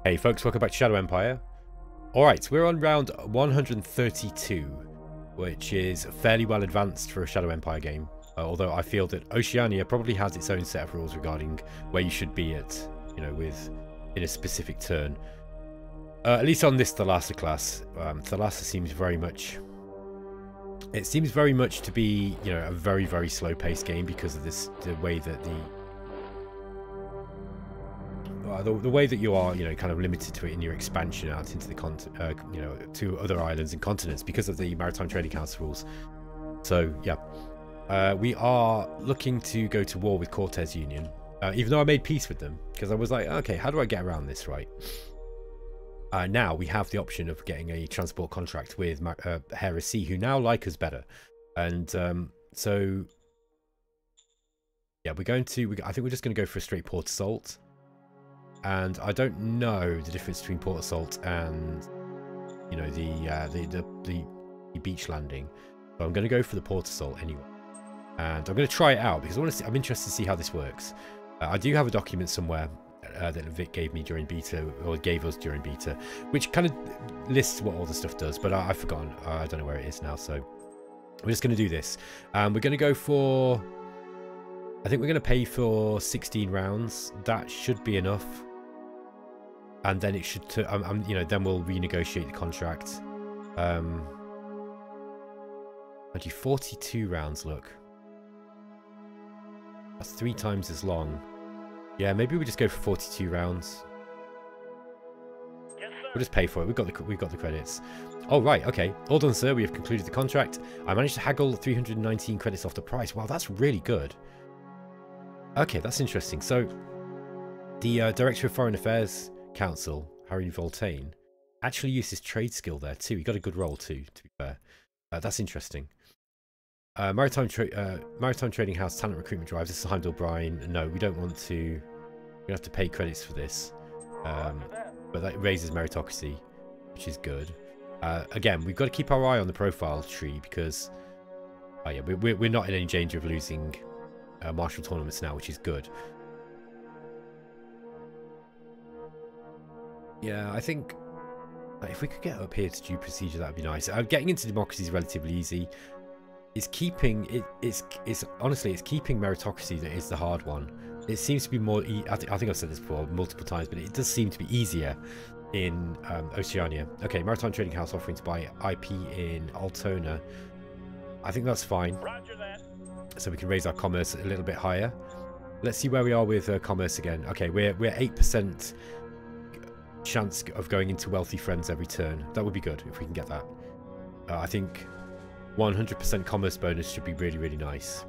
Hey folks, welcome back to Shadow Empire. Alright, we're on round 132, which is fairly well advanced for a Shadow Empire game. Although I feel that Oceania probably has its own set of rules regarding where you should be at, you know, in a specific turn. At least on this Thalassa class, Thalassa seems very much... It seems very much to be, you know, a very, very slow-paced game because of the way that the way that you are, you know, kind of limited to it in your expansion out into the you know, to other islands and continents because of the Maritime Trading Council rules. So yeah, we are looking to go to war with Cortes Union, even though I made peace with them because I was like, okay, how do I get around this, right? Now we have the option of getting a transport contract with Heresy, who now like us better, and so yeah, we're going to. I think we're just going to go for a straight port assault. And I don't know the difference between port assault and, you know, the beach landing. So I'm going to go for the port assault anyway. And I'm going to try it out because I want to see, I'm interested to see how this works. I do have a document somewhere that Vic gave me during beta, or gave us during beta, which kind of lists what all the stuff does. But I've forgotten. I don't know where it is now. So we're just going to do this. We're going to go for... I think we're going to pay for 16 rounds. That should be enough. And then it should, you know, then we'll renegotiate the contract. I do 42 rounds, look. That's 3 times as long. Yeah, maybe we just go for 42 rounds. Yes, sir. We'll just pay for it. We've got the credits. Oh, right, okay. All done, sir. We have concluded the contract. I managed to haggle 319 credits off the price. Wow, that's really good. Okay, that's interesting. So, the Director of Foreign Affairs Council, Harry Voltaine, actually used his trade skill there too. He got a good roll too, to be fair. That's interesting. Maritime Trading House talent recruitment drives. This is Heimdall Brine. No, we don't want to. We have to pay credits for this, but that raises meritocracy, which is good. Again, we've got to keep our eye on the profile tree because, yeah, we're not in any danger of losing martial tournaments now, which is good. Yeah, I think if we could get up here to due procedure, that would be nice. Getting into democracy is relatively easy. It's keeping it's honestly, it's keeping meritocracy that is the hard one. It seems to be more. I think I've said this before multiple times, but it does seem to be easier in Oceania. Okay, Maritime Trading House offering to buy IP in Altona. I think that's fine. Roger that. So we can raise our commerce a little bit higher. Let's see where we are with commerce again. Okay, we're 8%. Chance of going into wealthy friends every turn. That would be good if we can get that. I think 100% commerce bonus should be really, really nice.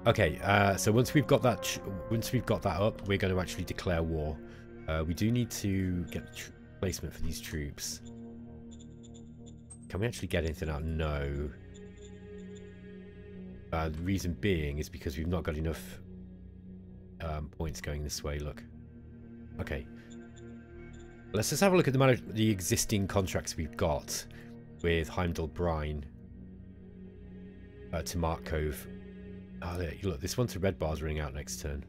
Okay, so once we've got that, up, we're going to actually declare war. We do need to get placement for these troops. Can we actually get anything out? No. The reason being is because we've not got enough points going this way. Look. Okay. Let's just have a look at the existing contracts we've got with Heimdall Brine to Mark Cove. Oh, there, look, this one to Red Bar's running out next turn.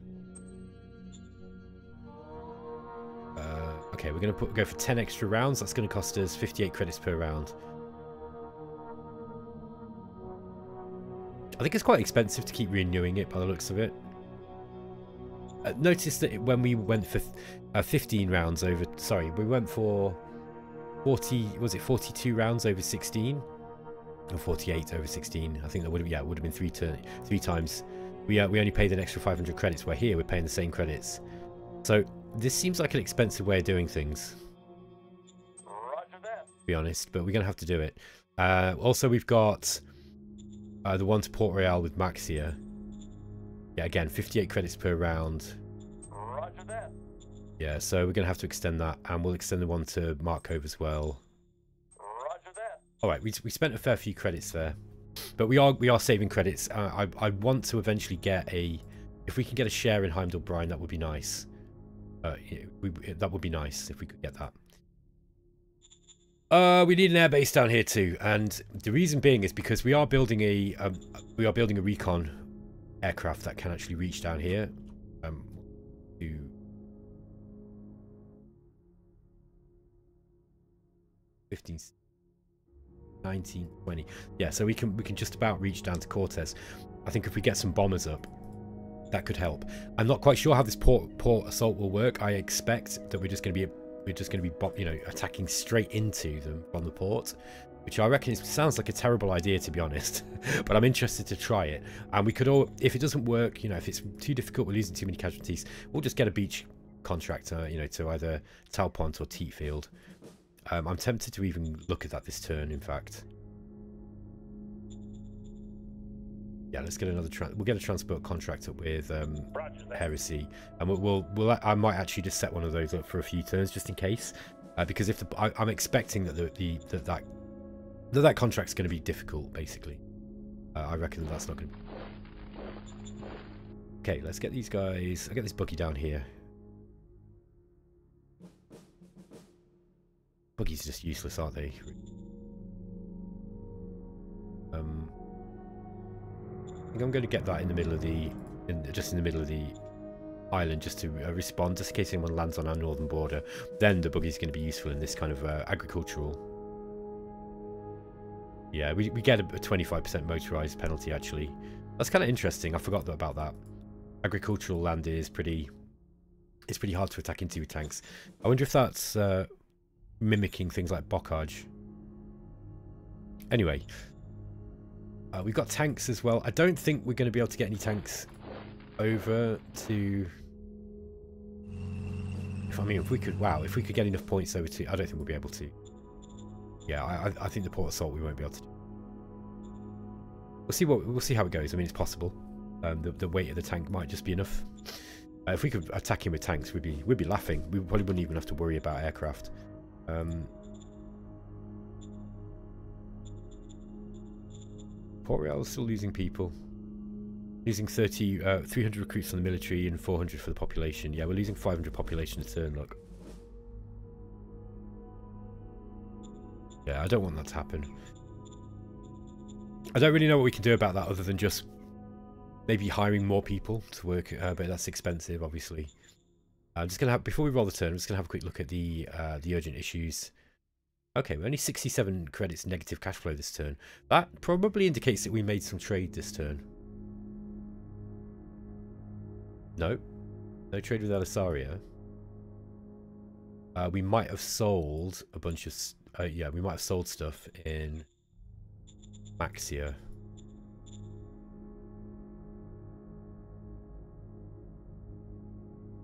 Okay, we're going to go for 10 extra rounds. That's going to cost us 58 credits per round. I think it's quite expensive to keep renewing it by the looks of it. Notice that when we went for 15 rounds over, sorry, we went for 40, was it 42 rounds over 16? Or 48 over 16? I think that would have, yeah, it would have been three times. We only paid an extra 500 credits, where here we're paying the same credits. So this seems like an expensive way of doing things. Roger that. To be honest, but we're going to have to do it. Also, we've got the one to Port Royal with Maxia. Yeah, again, 58 credits per round. Roger that. Yeah, so we're going to have to extend that, and we'll extend the one to Mark Cove as well. Roger that. All right, we spent a fair few credits there, but we are saving credits. I want to eventually get a, if we can get a share in Heimdall Brine, that would be nice. That would be nice if we could get that. We need an airbase down here too, and the reason being is because we are building a recon aircraft that can actually reach down here. 15, 19, 20. Yeah, so we can just about reach down to Cortes. I think if we get some bombers up, that could help. I'm not quite sure how this port assault will work. I expect that we're just going to be you know, attacking straight into them from the port, which I reckon sounds like a terrible idea, to be honest. But I'm interested to try it. And we could all, if it doesn't work, you know, if it's too difficult, we're losing too many casualties, we'll just get a beach contractor, you know, to either Talpont or Teatfield. I'm tempted to even look at that this turn, in fact. Yeah, let's get another. We'll get a transport contract up with Heresy, and I might actually just set one of those up for a few turns just in case, because if I'm expecting that that contract's going to be difficult. Basically, I reckon that's not going to. Okay, let's get these guys. I'll get this buggy down here. Buggies are just useless, aren't they? I think I'm going to get that in the middle of the, just in the middle of the island, just to respond, just in case anyone lands on our northern border. Then the buggy is going to be useful in this kind of agricultural. Yeah, we get a 25% motorized penalty actually. That's kind of interesting. I forgot about that. Agricultural land is pretty. It's pretty hard to attack into with tanks. I wonder if that's mimicking things like Bocage. Anyway. We've got tanks as well. I don't think we're going to be able to get any tanks over to... if we could... Wow, if we could get enough points over to... I don't think we'll be able to. Yeah, I think the port assault we won't be able to do. We'll see how it goes. I mean, it's possible. The weight of the tank might just be enough. If we could attack him with tanks, we'd be laughing. We probably wouldn't even have to worry about aircraft. Port Royal is still losing people. Losing 300 recruits from the military and 400 for the population. Yeah, we're losing 500 population a turn, look. Yeah, I don't want that to happen. I don't really know what we can do about that other than just maybe hiring more people to work, but that's expensive, obviously. I'm just going to have, before we roll the turn, I'm just going to have a quick look at the urgent issues. Okay, we're only 67 credits negative cash flow this turn. That probably indicates that we made some trade this turn. No. No trade with Alisaria. We might have sold a bunch of... yeah, we might have sold stuff in Maxia.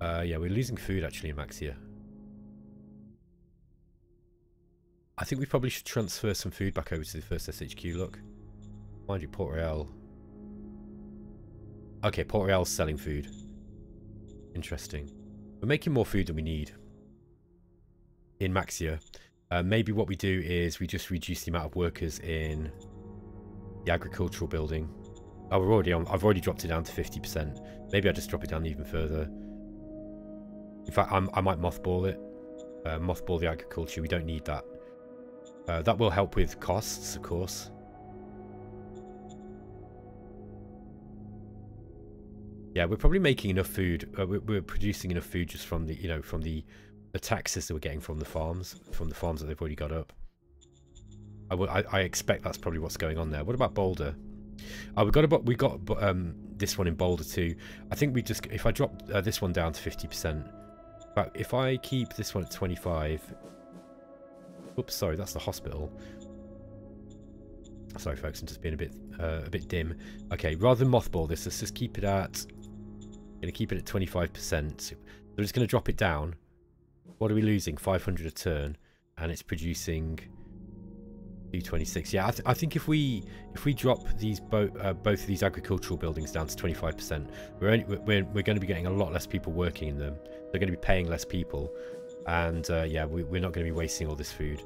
Yeah, we're losing food actually in Maxia. I think we probably should transfer some food back over to the first SHQ, look. Mind you, Port Royal. Okay, Port Royal's selling food. Interesting. We're making more food than we need in Maxia. Maybe what we do is we just reduce the amount of workers in the agricultural building. Oh, we're already on. I've already dropped it down to 50%. Maybe I just drop it down even further. In fact, I might mothball it. Mothball the agriculture. We don't need that. That will help with costs, of course. Yeah, we're probably making enough food. We're producing enough food just from the, you know, from the taxes that we're getting from the farms that they've already got up. I expect that's probably what's going on there. What about Boulder? We got this one in Boulder too. I think we just, if I drop this one down to 50%, but if I keep this one at 25. Oops, sorry, that's the hospital. Sorry, folks, I'm just being a bit dim. Okay, rather than mothball this, let's just keep it at. Going to keep it at 25%. We're just going to drop it down. What are we losing? 500 a turn, and it's producing 226. Yeah, I think if we drop these both of these agricultural buildings down to 25%, we're going to be getting a lot less people working in them. They're going to be paying less people. And yeah, we're not going to be wasting all this food.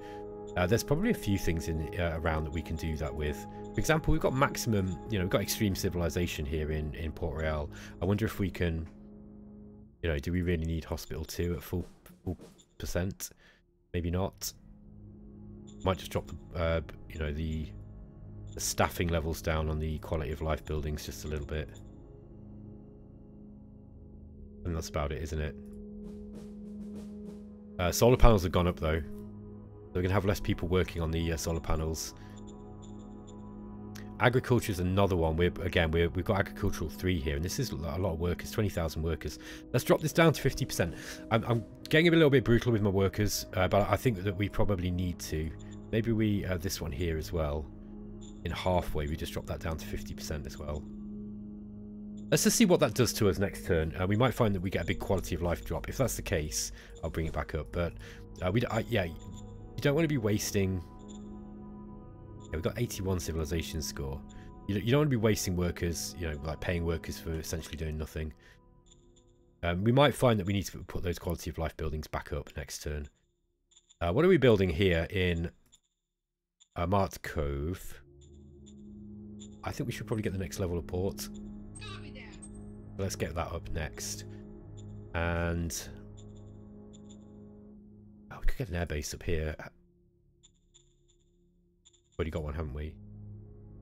There's probably a few things in around that we can do that with. For example, we've got maximum, you know, we've got extreme civilization here in Port Royal. I wonder if we can, you know, do we really need Hospital 2 at full percent? Maybe not. Might just drop the, you know, the staffing levels down on the quality of life buildings just a little bit. And that's about it, isn't it? Solar panels have gone up though. we're going to have less people working on the solar panels. Agriculture is another one. We've got agricultural 3 here, and this is a lot of workers, 20,000 workers. Let's drop this down to 50%. I'm getting a little bit brutal with my workers, but I think that we probably need to. Maybe we this one here as well. In halfway, we just drop that down to 50% as well. Let's just see what that does to us next turn. We might find that we get a big quality of life drop. If that's the case, I'll bring it back up. But yeah, you don't want to be wasting. Yeah, we've got 81 civilization score. You don't want to be wasting workers, you know, like paying workers for essentially doing nothing. We might find that we need to put those quality of life buildings back up next turn. What are we building here in Mart Cove? I think we should probably get the next level of port. Let's get that up next. And we could get an airbase up here. Already got one, haven't we?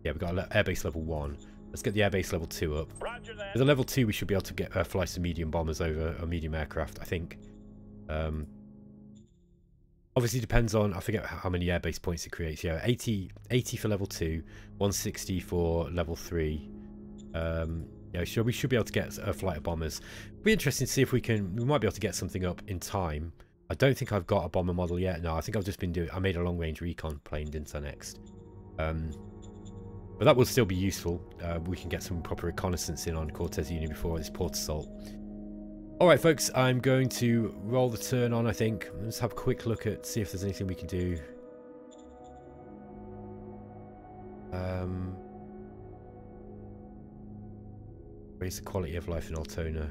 Yeah, we've got airbase level 1. Let's get the airbase level 2 up. Roger that. With a level 2, we should be able to get fly some medium bombers over, or medium aircraft, I think. Obviously depends on, I forget how many airbase points it creates. Yeah, 80 for level 2, 160 for level 3. Yeah, we should be able to get a flight of bombers. It'll be interesting to see if we might be able to get something up in time. I don't think I've got a bomber model yet. No, I think I've just been doing, I made a long range recon plane, didn't I, next? But that will still be useful. We can get some proper reconnaissance in on Cortes Union before this port assault. Alright folks, I'm going to roll the turn on, I think. Let's have a quick look at, see if there's anything we can do. Raise the quality of life in Altona.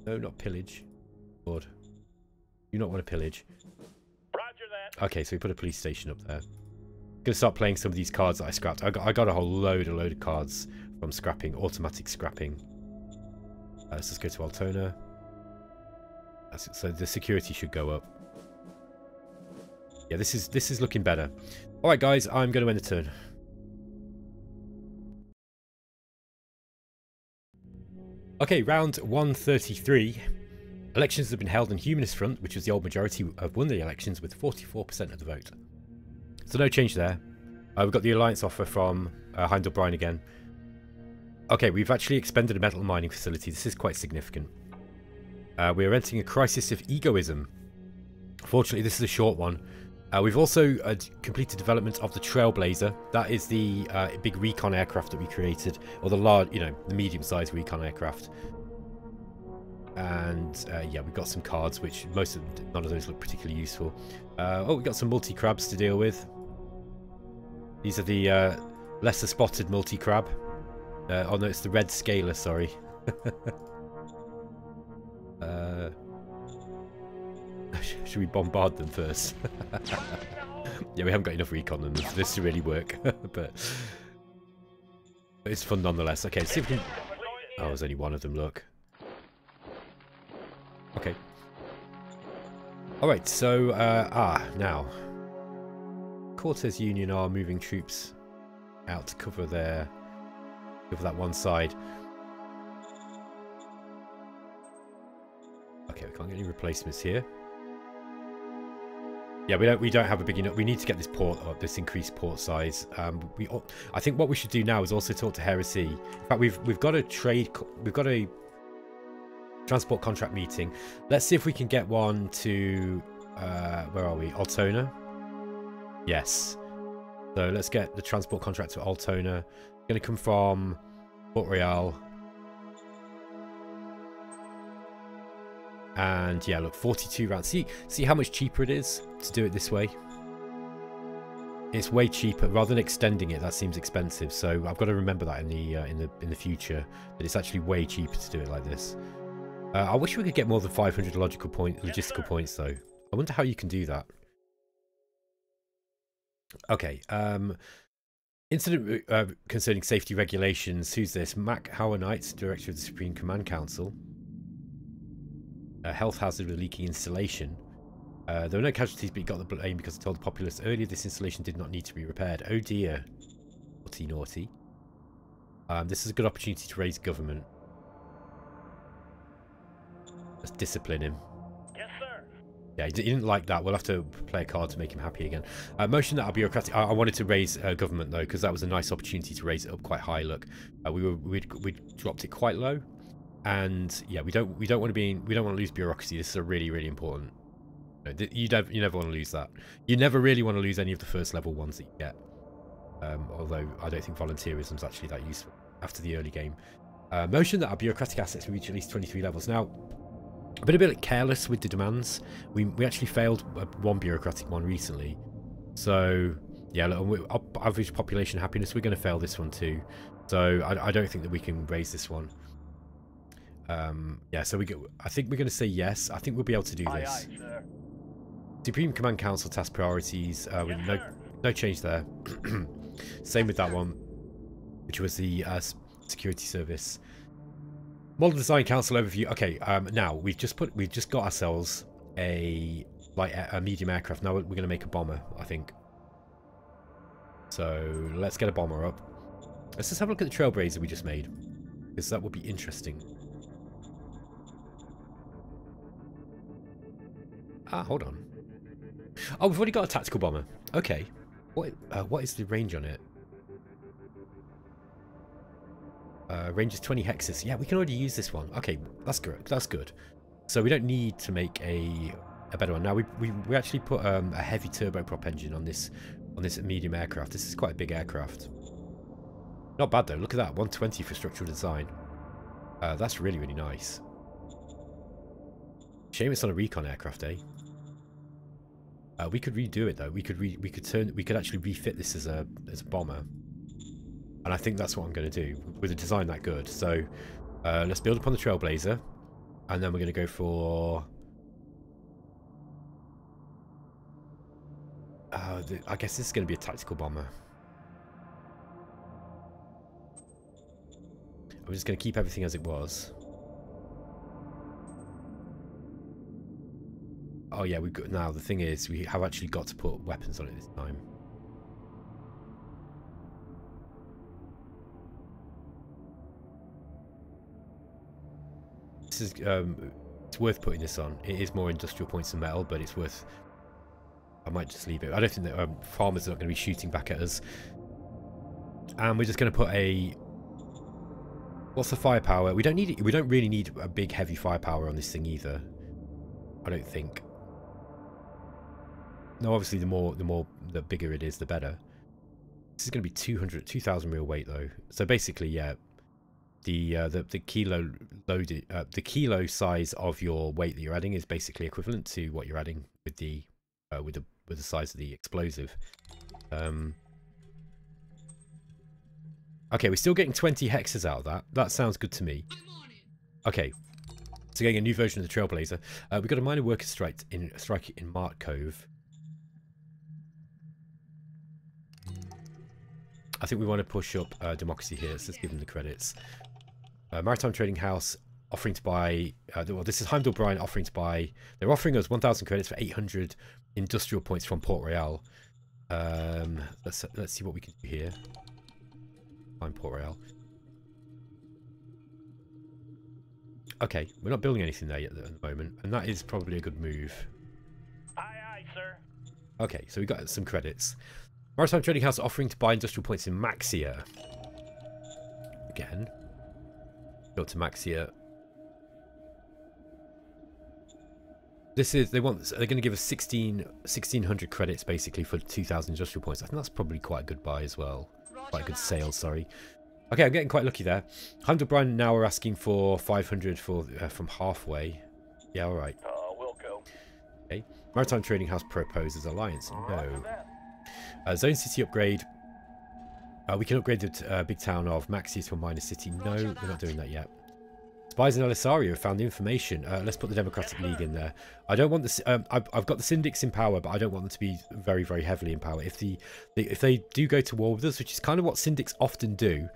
No, not pillage. Lord. Do not want to pillage. Roger that. Okay, so we put a police station up there. Gonna start playing some of these cards that I scrapped. I got a whole load of cards from scrapping, automatic scrapping. Let's just go to Altona. So the security should go up. Yeah, this is looking better. All right, guys, I'm going to end the turn. Okay, round 133. Elections have been held on Humanist Front, which was the old majority, have won the elections with 44% of the vote. So no change there. We've got the alliance offer from Heindel Bryan again. Okay, we've actually expended a metal mining facility. This is quite significant. We're entering a crisis of egoism. Fortunately, this is a short one. We've also completed development of the Trailblazer. That is the big recon aircraft that we created, or the large, the medium-sized recon aircraft. And yeah, we've got some cards, which none of those look particularly useful. Oh, we've got some multi-crabs to deal with. These are the lesser spotted multi-crab. Oh no, it's the red scaler, sorry. Should we bombard them first? Yeah, we haven't got enough recon on them for this to really work. But it's fun nonetheless. Okay, let's see if we can... Oh, there's only one of them, look. Okay. Alright, so, now. Cortes Union are moving troops out to cover that one side. Okay, we can't get any replacements here. Yeah, we don't have a big enough. We need to get this port up, this increased port size. I think what we should do now is also talk to Heresy. In fact, we've got a transport contract meeting. Let's see if we can get one to where are we? Altona. Yes. So let's get the transport contract to Altona. It's going to come from Port Royal. And yeah, look, 42 rounds. See how much cheaper it is to do it this way? It's way cheaper. Rather than extending it, that seems expensive. So I've got to remember that in the future, that it's actually way cheaper to do it like this. I wish we could get more than 500 logistical points though. I wonder how you can do that. Okay. Incident concerning safety regulations. Who's this? Mac Howard Knight, Director of the Supreme Command Council. Health hazard with leaking installation. There were no casualties, but he got the blame because he told the populace earlier this installation did not need to be repaired. Oh dear. Naughty, naughty. This is a good opportunity to raise government. Let's discipline him. Yes, sir. Yeah, he didn't like that. We'll have to play a card to make him happy again. Motion that our bureaucratic. I wanted to raise government though, because that was a nice opportunity to raise it up quite high. Look, we dropped it quite low, and yeah, we don't want to lose bureaucracy. This is a really important. You never want to lose that. You never really want to lose any of the first level ones that you get. Although I don't think volunteerism is actually that useful after the early game. Motion that our bureaucratic assets reach at least 23 levels. Now, I've been a bit careless with the demands. We actually failed one bureaucratic one recently. So, yeah, look, average population happiness, we're going to fail this one too. So, I don't think that we can raise this one. Yeah, so I think we're going to say yes. I think we'll be able to do this. Aye, sir. Supreme Command Council task priorities. With no change there. Same with that one, which was the security service. Model Design Council overview. Okay, now we've just got ourselves a medium aircraft. Now we're going to make a bomber, I think. So let's get a bomber up. Let's just have a look at the Trailblazer we just made, because that would be interesting. Hold on. Oh, we've already got a tactical bomber. Okay. What is the range on it? Range is 20 hexes. Yeah, we can already use this one. Okay, that's good. That's good. So we don't need to make a better one. Now we actually put a heavy turboprop engine on this medium aircraft. This is quite a big aircraft. Not bad though. Look at that, 120 for structural design. That's really nice. Shame it's on a recon aircraft, eh? We could redo it though. We could actually refit this as a bomber. And I think that's what I'm going to do with a design that good. So let's build upon the Trailblazer, and then we're going to go for I guess this is going to be a tactical bomber. I'm just going to keep everything as it was. Oh yeah, we've got, now the thing is we have actually got to put weapons on it this time. This is it's worth putting this on. It is more industrial points than metal, but it's worth. I might just leave it. I don't think that farmers are not going to be shooting back at us. And we're just going to put a. What's the firepower? We don't need it. We don't really need a big heavy firepower on this thing either. I don't think. No, obviously the bigger it is, the better. This is going to be 2,000 real weight though. So basically, yeah, the kilo loaded, the kilo size of your weight that you're adding is basically equivalent to what you're adding with the size of the explosive. Okay, we're still getting 20 hexes out of that. That sounds good to me. Okay. So getting a new version of the Trailblazer. We've got a minor worker strike in Mart Cove. I think we want to push up democracy here, so let's give them the credits. Maritime Trading House offering to buy. Well, this is Heimdall Bryan offering to buy. They're offering us 1,000 credits for 800 industrial points from Port Royal. Let's see what we can do here. Find Port Royal. Okay, we're not building anything there yet at the moment, and that is probably a good move. Aye, aye, sir. Okay, so we got some credits. Maritime Trading House offering to buy industrial points in Maxia. Again. Go to Maxia. This is, they're going to give us 1,600 credits basically for 2,000 industrial points. I think that's probably quite a good buy as well. Quite a good sale, sorry. Okay, I'm getting quite lucky there. Heimdall Bryan now are asking for 500 for from halfway. Yeah, all right. We'll go. Okay. Maritime Trading House proposes alliance. No. Zone City upgrade. We can upgrade the big town of Maxi to a minor city. No, we're not doing that yet. Spies in Elisario have found the information. Let's put the Democratic League in there. I don't want this. I've got the syndics in power, but I don't want them to be very, very heavily in power. If they do go to war with us, which is kind of what syndics often do,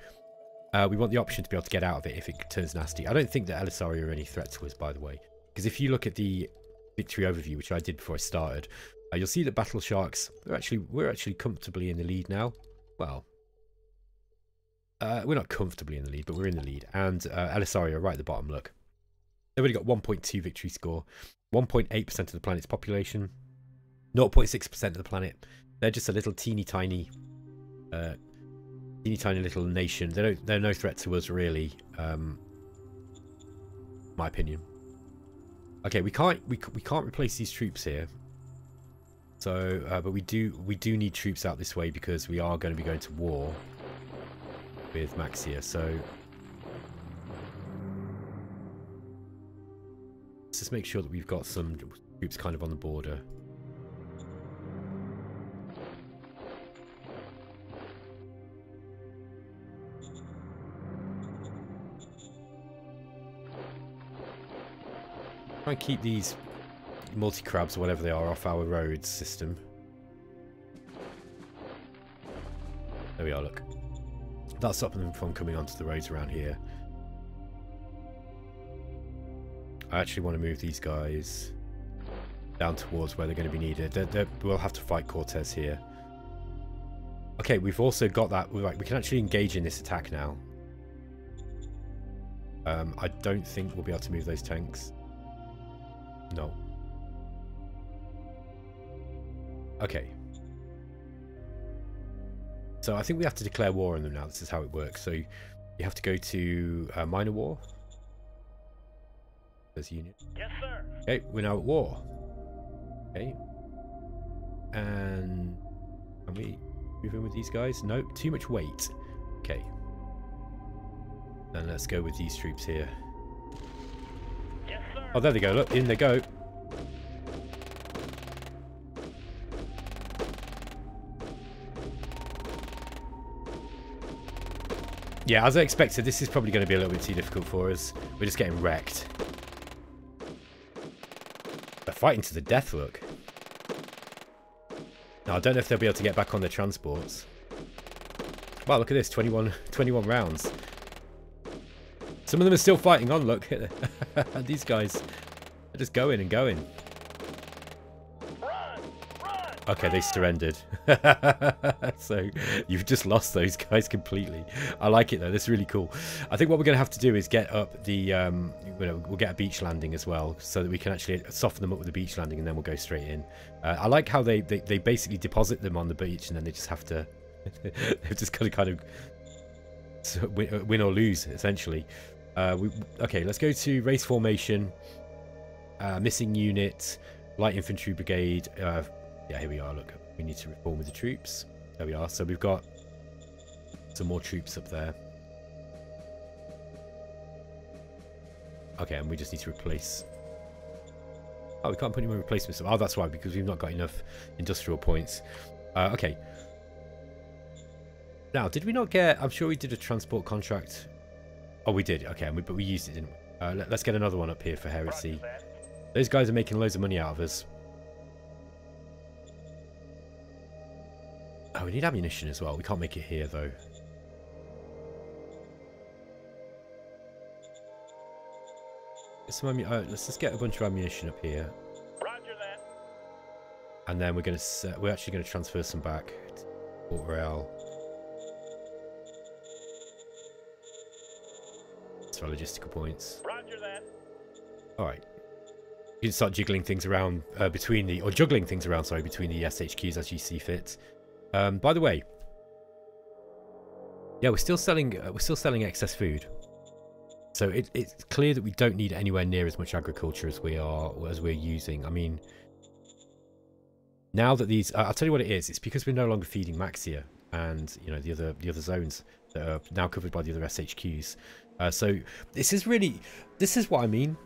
we want the option to be able to get out of it if it turns nasty. I don't think that Elisario are any threat to us, by the way, because if you look at the victory overview, which I did before I started, you'll see that Battle Sharks we're actually comfortably in the lead now. Well. We're not comfortably in the lead, but we're in the lead. And Elisario right at the bottom, look. They've only got 1.2 victory score, 1.8% of the planet's population, 0.6% of the planet. They're just a little teeny tiny little nation. They're no threat to us really. My opinion. Okay, we can't replace these troops here. So, but we do need troops out this way because we are going to be going to war with Maxia. So let's just make sure that we've got some troops kind of on the border. Try and keep these multi-crabs or whatever they are off our roads system. There we are, look. That's stopping them from coming onto the roads around here. I actually want to move these guys down towards where they're going to be needed. We'll have to fight Cortes here. Okay, we've also got that. We can actually engage in this attack now. I don't think we'll be able to move those tanks. No. Okay. So I think we have to declare war on them now. This is how it works. So you have to go to minor war. There's unit. Yes, sir. Okay, we're now at war. Okay. And can we move in with these guys? No, too much weight. Okay. Then let's go with these troops here. Yes, sir. Oh, there they go. Look, in they go. Yeah, as I expected, this is probably going to be a little bit too difficult for us. We're just getting wrecked. They're fighting to the death, look. Now, I don't know if they'll be able to get back on their transports. Wow, look at this. 21 rounds. Some of them are still fighting on, look. These guys are just going and going. Okay, they surrendered. So you've just lost those guys completely. I like it though. This is really cool. I think what we're going to have to do is get up the we'll get a beach landing as well, so that we can actually soften them up with the beach landing, and then we'll go straight in. I like how they basically deposit them on the beach, and then they just have to they've just got to kind of win or lose essentially. Okay, let's go to race formation, missing unit, light infantry brigade. Yeah, here we are. Look, we need to reform with the troops. There we are. So we've got some more troops up there. Okay, and we just need to replace. Oh, we can't put any more replacements. Oh, that's why, because we've not got enough industrial points. Okay. Now, did we not get? I'm sure we did a transport contract. Oh, we did. Okay, but we used it, didn't we? Let's get another one up here for heresy. Those guys are making loads of money out of us. Oh, we need ammunition as well. We can't make it here, though. Let's just get a bunch of ammunition up here. Roger that. And then we're actually going to transfer some back to Port Royal. That's our logistical points. Roger that. All right. You can start jiggling things around juggling things around, sorry, between the SHQs as you see fit. By the way, yeah, we're still selling excess food, so it's clear that we don't need anywhere near as much agriculture as we're using. I mean, now that these, I'll tell you what it is. It's because we're no longer feeding Maxia and the other zones that are now covered by the other SHQs. So this is what I mean.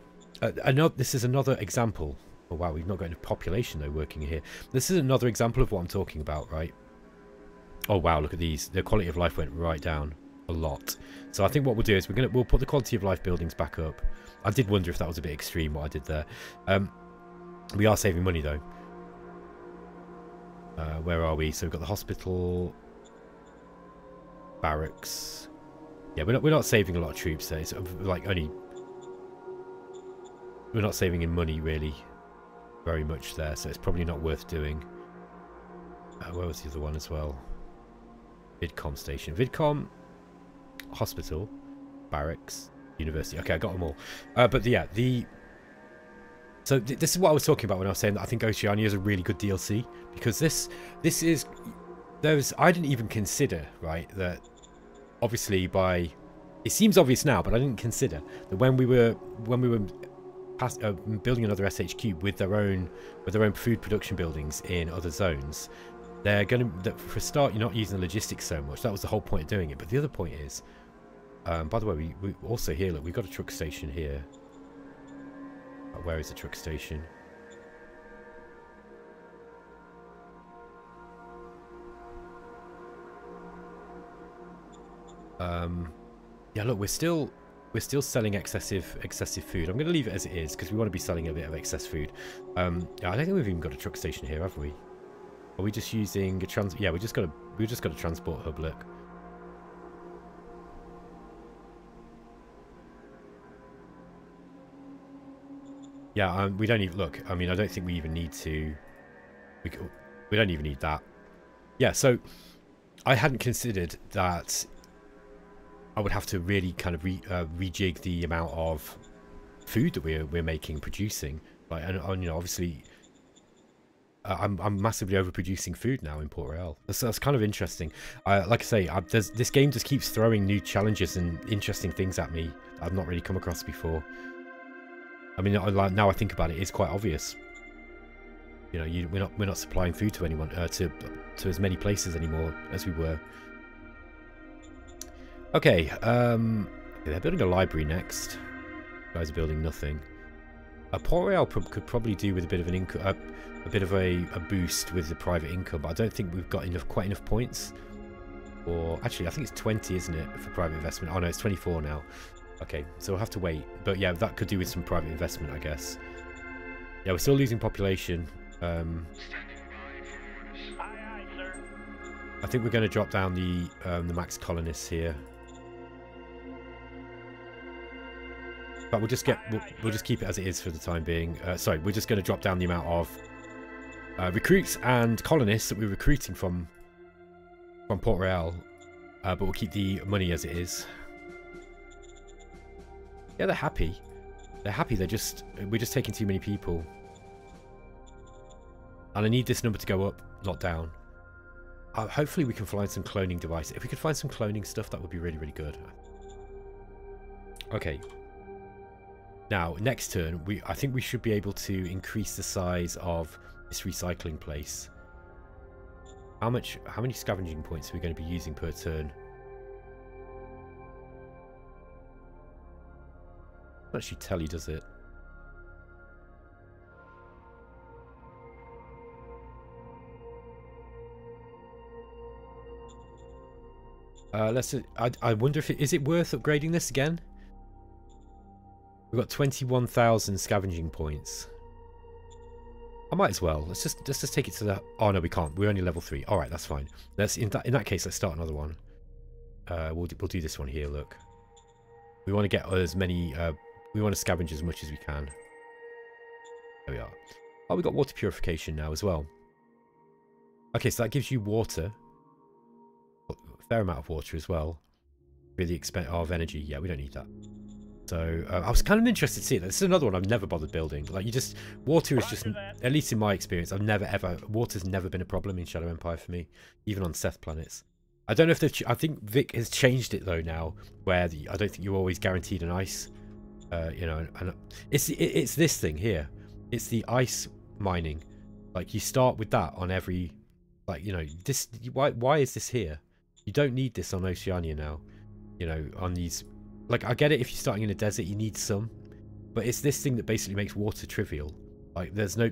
This is another example. Oh wow, we've not got enough population though working here. This is another example of what I'm talking about, right? Oh wow, look at these. The quality of life went right down a lot. So I think what we'll do is we'll put the quality of life buildings back up. I did wonder if that was a bit extreme what I did there. We are saving money though. Where are we? So we've got the hospital, barracks. Yeah, we're not saving a lot of troops there. It's like we're not saving in money really very much there, so it's probably not worth doing. Where was the other one as well? Vidcom station. Vidcom, hospital, barracks. University. Okay, I got them all. But yeah, so this is what I was talking about when I was saying that I think Oceania is a really good DLC, because this is I didn't even consider, right, that obviously it seems obvious now, but I didn't consider that when we were building another SHQ with their own food production buildings in other zones, they're going to, for a start, you're not using the logistics so much. That was the whole point of doing it. But the other point is, by the way, we also here, look, we've got a truck station here. Where is the truck station? Yeah, look, we're still selling excessive food. I'm going to leave it as it is because we want to be selling a bit of excess food. Yeah, I don't think we've even got a truck station here, have we? Are we just using a yeah, we just got a transport hub. Look. Yeah, we don't even look. I mean, I don't think we even need to. We don't even need that. Yeah, so I hadn't considered that I would have to really kind of rejig the amount of food that we're making, producing. Like, and you know, obviously, I'm massively overproducing food now in Port Royal. That's kind of interesting. Like I say, this game just keeps throwing new challenges and interesting things at me that I've not really come across before. I mean, now I think about it, it's quite obvious. You know, we're not supplying food to anyone, to as many places anymore as we were. Okay, they're building a library next. Guys are building nothing. Port Royal could probably do with a bit of an income, a bit of a boost with the private income, but I don't think we've got quite enough points. Or actually, I think it's 20, isn't it, for private investment? Oh no, it's 24 now. Okay, so we'll have to wait. But yeah, that could do with some private investment, I guess. Yeah, we're still losing population. Aye, aye, sir. I think we're going to drop down the max colonists here. But we'll just keep it as it is for the time being. Sorry, we're just going to drop down the amount of recruits and colonists that we're recruiting from Port Royal. But we'll keep the money as it is. Yeah, they're happy. They're happy. We're just taking too many people. And I need this number to go up, not down. Hopefully we can find some cloning devices. If we could find some cloning stuff, that would be really, really good. Okay. Now, next turn, I think we should be able to increase the size of this recycling place. How many scavenging points are we going to be using per turn? Doesn't actually tell you, does it? I wonder if is it worth upgrading this again? We've got 21,000 scavenging points. I might as well. Let's just take it to the. Oh no, we can't. We're only level 3. All right, that's fine. In that case, let's start another one. We'll do this one here. Look, we want to get as many. We want to scavenge as much as we can. There we are. Oh, we got water purification now as well. Okay, so that gives you water. A fair amount of water as well. For the expense of energy. Yeah, we don't need that. So I was kind of interested to see it. This is another one I've never bothered building. Like, water is just, at least in my experience, water's never been a problem in Shadow Empire for me, even on Seth planets. I don't know if I think Vic has changed it though now, where I don't think you're always guaranteed an ice. You know, and it's this thing here. It's the ice mining. Like, you start with that on every, like, you know, this. Why is this here? You don't need this on Oceania now. You know, on these. Like, I get it if you're starting in a desert, you need some. But it's this thing that basically makes water trivial. Like, there's no,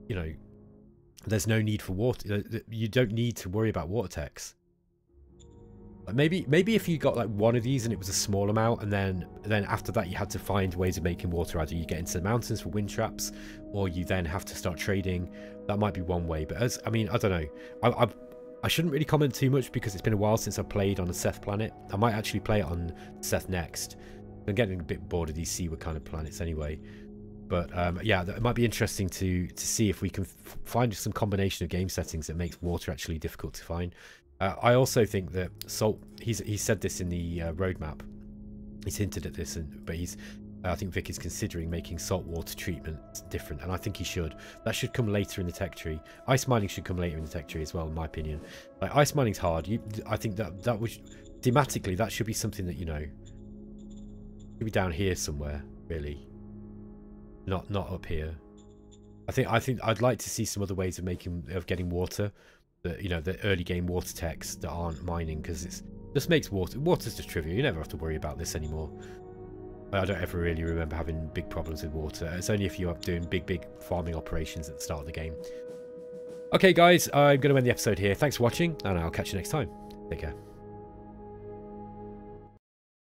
you know, there's no need for water. You don't need to worry about water techs. Like, maybe if you got like one of these and it was a small amount, and then after that you had to find ways of making water. Either you get into the mountains for wind traps, or you then have to start trading. That might be one way. But I mean, I don't know. I shouldn't really comment too much because it's been a while since I played on a Seth planet. I might actually play it on Seth next. I'm getting a bit bored of these seaward kind of planets anyway. But yeah, it might be interesting to see if we can find some combination of game settings that makes water actually difficult to find. I also think that salt. He said this in the roadmap. He's hinted at this, but I think Vic is considering making saltwater treatment different, and I think he should. That should come later in the tech tree. Ice mining should come later in the tech tree as well, in my opinion. Like, ice mining's hard. I think that would, thematically, that should be something that, you know, should be down here somewhere, really. Not up here. I think I'd like to see some other ways of getting water. You know, the early game water techs that aren't mining, because it's just makes water's just trivial. You never have to worry about this anymore. I don't ever really remember having big problems with water. It's only if you're doing big farming operations at the start of the game. Okay guys, I'm going to end the episode here. Thanks for watching, and I'll catch you next time. Take care.